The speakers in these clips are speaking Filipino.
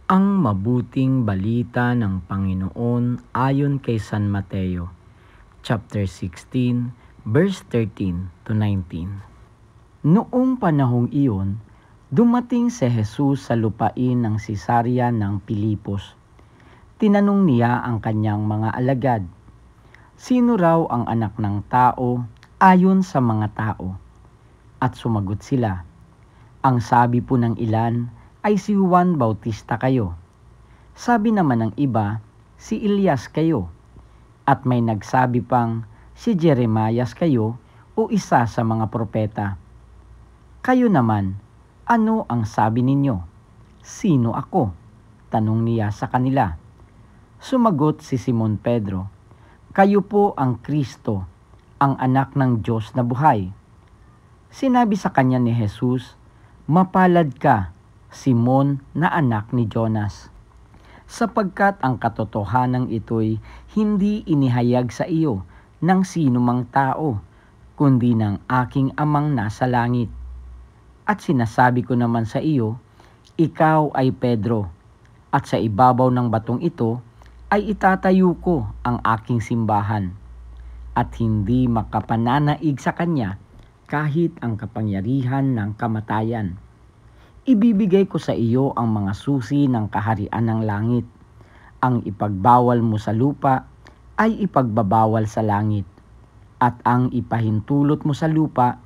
Ang mabuting balita ng Panginoon ayon kay San Mateo, chapter 16, verse 13 to 19. Noong panahong iyon, dumating si Jesus sa lupain ng Cesarea ng Pilipos. Tinanong niya ang kanyang mga alagad, sino raw ang anak ng tao ayon sa mga tao? At sumagot sila, ang sabi po ng ilan ay si Juan Bautista kayo. Sabi naman ng iba, si Elias kayo. At may nagsabi pang, si Jeremias kayo o isa sa mga propeta. Kayo naman, ano ang sabi ninyo? Sino ako? Tanong niya sa kanila. Sumagot si Simon Pedro, kayo po ang Kristo, ang anak ng Diyos na buhay. Sinabi sa kanya ni Jesus, mapalad ka, Simon na anak ni Jonas, sapagkat ang katotohanan ito'y hindi inihayag sa iyo ng sino mang tao, kundi ng aking amang nasa langit. At sinasabi ko naman sa iyo, ikaw ay Pedro, at sa ibabaw ng batong ito ay itatayo ko ang aking simbahan, at hindi makapananaig sa kanya kahit ang kapangyarihan ng kamatayan. Ibibigay ko sa iyo ang mga susi ng kaharian ng langit. Ang ipagbawal mo sa lupa ay ipagbabawal sa langit, at ang ipahintulot mo sa lupa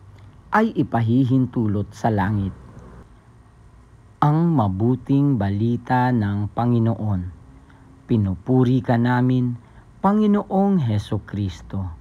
ay ipahihintulot sa langit. Ang mabuting balita ng Panginoon. Pinupuri ka namin, Panginoong Hesukristo.